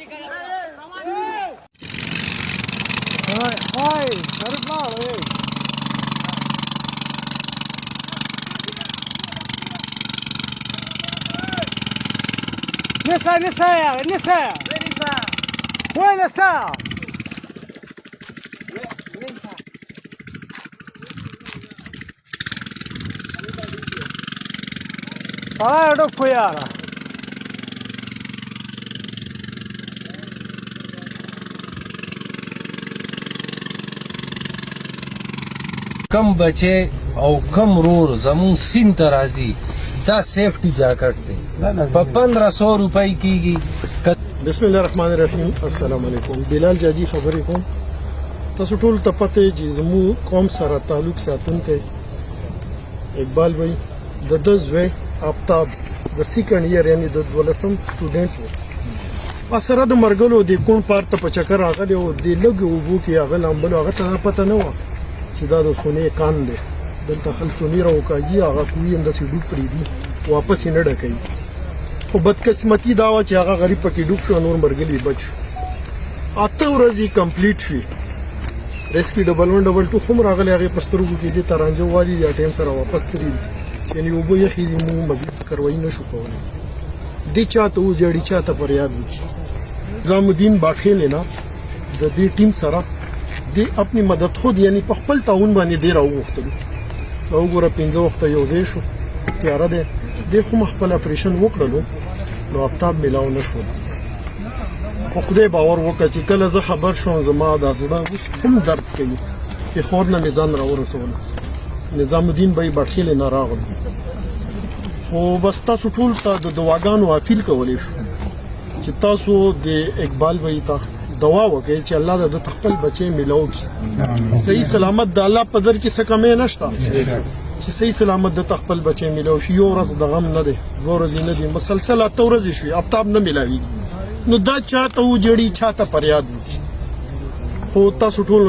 Ay, شريف لاړ اے نسا نسا نسا وين الساعة؟ ډکو یاره کم بچه او کم رور زمون سین ته راځي دا سیفټي جاکټ دی په 1500 روپۍ کېږي. بسم الله الرحمن الرحیم. السلام علیکم. بلال جاجي خبرې کوم. تاسو ټول ته پته چې زموږ قوم سره تعلق ساتونکی اقبال بھائی د ده زوی آفتاب د سیکنډ ایئر یعنې د 12م سټوډنټ و سره د مرګلو د کونډ پارک ته په چکر راغلی و. د لږو اوبو کې هغه لامبلو هغه ته دا پته نه وه چې دا د سونې کان دی. دلته خلک سونې راوکاږي هغه کوي همداسې ډوب پرېږدي واپس یې نه ډکوي. خو بدقسمتي دا وه چې هغه غریب پکې ډوب شو نور مرګلي بچ شو. 8 ورځې کمپلیټ شوې. ریسکي ډبل 1 ډبل 2 هم راغلی هغې په سترګو کې دې ته رانجه والي یا ټایم سره واپس ترېږي یعنې اوبه یخې دي موږ مزید کاروایي نه شو کولی. دې چا ته وجاړي چا ته فریاد وکړي. نظام الدین باخیل نه د دې ټیم سره دې خپل مدد خود یعنی په خپل تعاون باندې دې راوغوښتلو. وګوره 15 وخته یو ځای شو تیاره دی. دې خو خپل اپریشن وکړلو نو آفتاب میلاو نه شو. خو خدای باور وکړه چې کله زه خبر شوم زما دا زړه اوس هم درد کوي. پېښور نه مې ځان راورسولو. نظام الدین به یې بټخیلې نه راغلو. خو بس تاسو ټول ته د دعاګانو اپیل کولی شو چې تاسو د اقبال بھائی ته دعا وکړئ چې الله د خپل بچی میلاو کړي. صحیح سلامت د الله په در کې څه کمی نشته چې صحیح سلامت د خپل بچی میلاو شي. یو ورځ د غم نه دی 2 ورځې نه دي مسلسل 8 ورځې شوي آفتاب نه میلاویږي. نو دا چا ته وجړي چا ته فریاد وکړي. خو تاسو ټول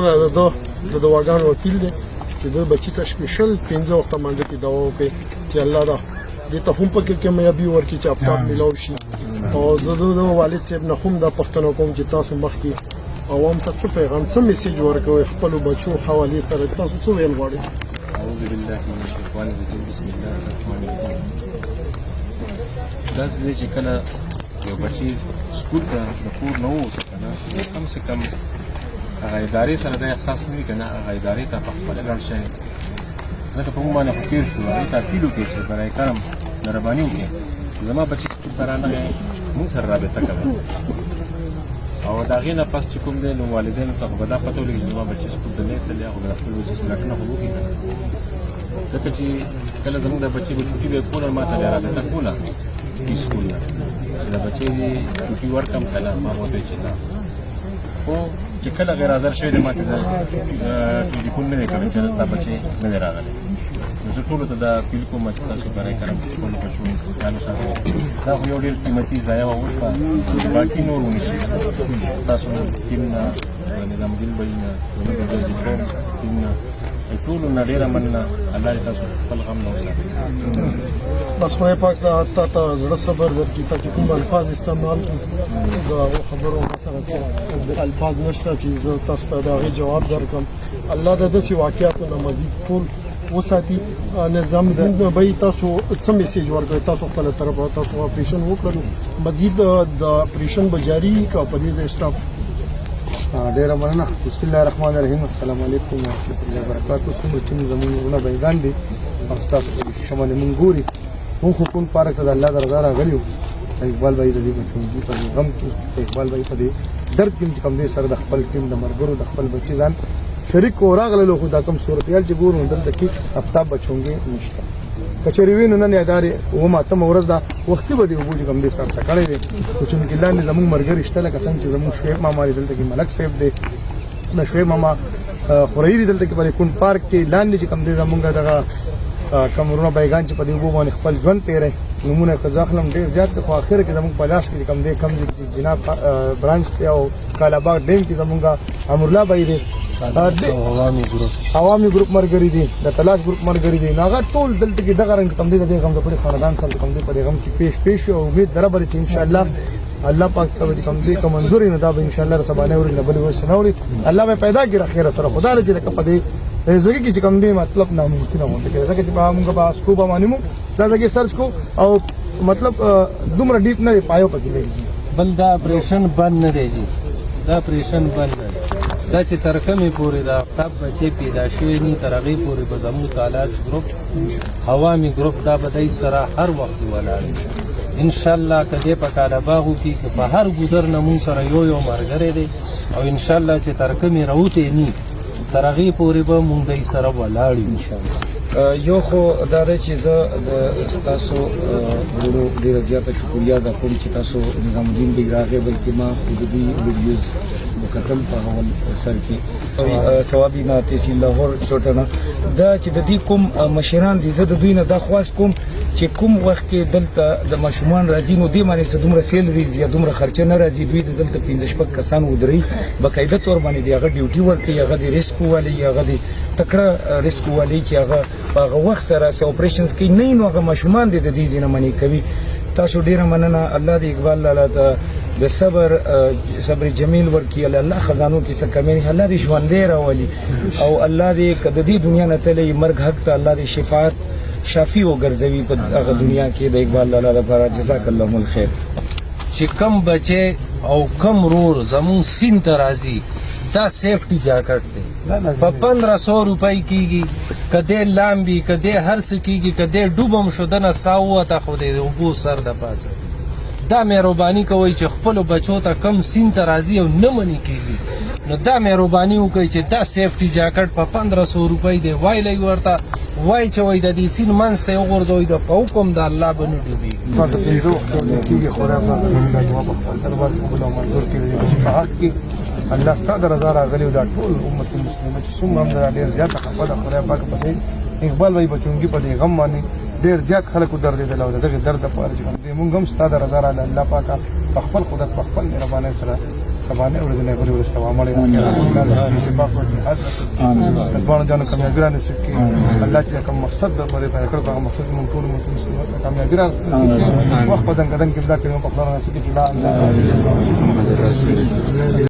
د دعاګانو اپیل دی چې د بچي ته سپیشل 15 وخته مانځه کې دعا وکړئ چې الله دا دې ته هم پکې کامیابي ورکړي چې آفتاب میلاو شي. او زه د والد صاحب نه هم دا پوښتنه کوم چې تاسو مخکې عوام ته څه پیغام څه میسیج ورکوئ خپلو بچو حوالې سره تاسو څه ویل غواړئ؟ اعوذ بالله من الشیطان الرجیم. بسم الله الرحمن الرحیم. داسې دی چې کله یو بچی سکول ته د کور نه ووځي که نه کم سے کم هغه ادارې سره دا احساس نه وي که نه هغه ادارې ته پخپله لاړ شئ. ځکه په موږ باندې خو تېر شو هغې ته اپیل وکړئ چې برای کرم مهرباني وکړئ زما بچي سکول ته رانغی موږ سره رابطه کوئ. او د هغې نه پس چې کوم دی نو والدینو ته خو به دا پته ولګي چې زما بچي سکول ته نه تللی خو به د خپل بچي سلټنه خو وکړي که نه. ځکه چې کله زموږ د بچي به چوټي به یې کوله ما ته بیا رابطه کوله سکول نه چې د بچی چوټي ورکړم که نه ما به ورته چې نه. خو چې کله غیر حاضر شوی دی ما ته ټلیفون نه دی کړی چې ستا بچی نه دی راغلی. نو زه ټولو ته دا اپیل کوم چې تاسو برای کرم خپلو بچو خیال وساتئ. دا خو یو ډېر قیمتي ضایع وشوه چې باقي نور ونیسي. تاسو ټیم نه نظام الدین بھائی نه زموږ د قوم ټیم نه ټولو نه ډېره مننه. الله دې تاسو خپل غم نه وساتي. بس خدای پاک تا ته زړه صبر درکړي تاکې کوم الفاظ استعمال کړو د هغو خبرو سره الفاظ نشته چې زه تاسو ته د هغې جواب درکړم. الله د داسې واقعاتو نه مزید ټول وساتي. نظام الدین بھائی تاسو څه میسیج ورکړئ؟ تاسو خپله طرفه تاسو اپریشن وکړلو مزید د اپریشن به جاري وي که په دې ځای اسټاپ؟ ډېره مننه. بسم الله الرحمن الرحیم. السلام علیکم ورحمت الله وبرکاتو. څومره چې زموږ وروڼه بهیګان دي او ستاسو په دې شمال موږ ګوري موږ خو کونډ پارک ته د الله د رضا راغلي وو. اقبال بھائی د دې بچونګي په دې غم کې اقبال بھائی په دې درد کې چې کوم دی سره د خپل ټیم د ملګرو د خپل بچي ځان شریک و راغللو. خو دا کوم صورتحال چې ګورو نو دلته کې آفتاب بچونګي نشته. که چېرې وي نو نن ادارې اوومه اتمه ورځ ده وختي به دې اوبو چې کوم دی سر ته کړی دی. خو چونکې لاندې زموږ ملګري شته لکه څنګه چې زموږ شعیب ماما دی دلته کې ملک صاحب دی د شعیب ماما خورایي دی دلته کې په کونډ پارک کې لاندې چې کوم دی زموږ دغه کوم وروڼه بهیګان چې په دې اوبو باندې خپل ژوند تېری نومونه یې که زه اخلم ډېر زیات دي. خو اخر کې زموږ په لاس کې کوم دی کم دی چې جناب برانچ دی او کالاباغ ډیم کې زموږ امرالله بھائی دی عوامي ګروپ مرګري دي د تلاش ګروپ مرګري دي. نو هغه ټول دلته کې دغه رنګ کوم دی د دې غم د خاندان سره کوم دی په دې غم کې پیش او امید برابر چې ان شاء الله الله پاک ته کوم دې کوم منظوري نه دا به ان شاء الله سبانه ورنه بل وسنوري الله به پیدا کړي خیر سره خدای دې لکه پدې زګي کې کوم دې مطلب ناممکن وته کې ځکه چې موږ به اسکو به مانیمو دا ځکه سرچ کو او مطلب دومره ډیپ نه پایو پکې لګي بل دا اپریشن بند نه دی جی دا اپریشن بند نه دی دا چې تر کومې پورې د آفتاب بچې پیدا شوي ني تر هغې پورې به زموږ تعالی ګروپ عوامي ګروپ دا به دی سره هر وخت ولاړ انشاءالله که دی په کالاباغو کې که په هر ګودر نه مونږ سره یو ملګری دی او انشاءالله چې تر کومې راوتې ني تر هغې پورې به مونږ دی سره ولاړ یو انشاءالله. یو خو دا ده چې زه د ستاسو ورو ډېره زیاته شکریه ادا کوم چې تاسو نظام الدین بیګ راغی بلکې ما خو د دوی ویډیوز وکتل په اول سر کې ثوابي نه تحصیل لاهور چوټه نه دا چې د دې کوم مشران دي زه د دوی نه دا خواست کوم چې کوم وخت کې دلته د ماشومان راځي نو دې باندې څه دومره سیلریز یا دومره خرچه نه راځي دوی د دلته 15 کسان ودري باقاعده تور باندې دی هغه ډیوټي ورکوي هغه د ریسک والی هغه د تکړه ریسک والی چې هغه په هغه وخت سره اپریشنز کوي نه نو هغه ماشومان دي د دې ځینه منې کوي تاسو ډیره مننه الله دې اقبال لاله ته د صبر جمیل ورکی الله خزانو کې څه کمی نه الله دې ژوندې راولي او الله دې کده دې دنیا نه تلې مرګ حق ته الله دې شفاعت شافي وګرځوي په هغه دنیا کې د اقبال لاله لپاره جزاک الله الخير. چې کم بچې او کم رور زمون سین ته راځي دا سیفټي جاکټ دی په 1500 روپۍ کېږي کدی لامبي کدی هر څه کېږي کدی ډوبم شو دنه ساوته خو دی د اوبو سر د پاسه دا مهرباني کوئ چې خپلو بچو ته کم سین ته راځي او نه منې کېږي نو دا مهرباني وکړئ چې دا سیفټي جاکټ په 1500 روپۍ دی وایلی ورته وای چې وای د دې سین منځ ته یې وغورځوئ د په حکم د الله به نه ډوبېږي تاسو پنځه وختونه کېږي خدای پاک دا جواب په خپل دربار کې قبول او منظور کړي د بچي په حق کې الله ستا د رضا راغلی او دا ټول امت مسلمه چې څومره هم دا ډېر زیاته خفه ده خدای پاک په دې اقبال وایي بچونګي په دې غم باندې ډېر زیات خلکو دردېدل او د دغه درد دپاره چې کوم دی مونږ هم ستا د رضا راله الله پاکه په خپل قدرت په خپل مهربانۍ سره سبانه ورځنی غوړي ورسته وامړې اتفاق او جهاد د ځوانو جانو کامیابي را نصیب کړي الله چې کوم مقصد د پرې ته کړ هغه مقصد مونږ ټول مسلمان کامیابي را نصیب کړي وخت په دنګ کې دا کلمه په خپل نصیب کړي لا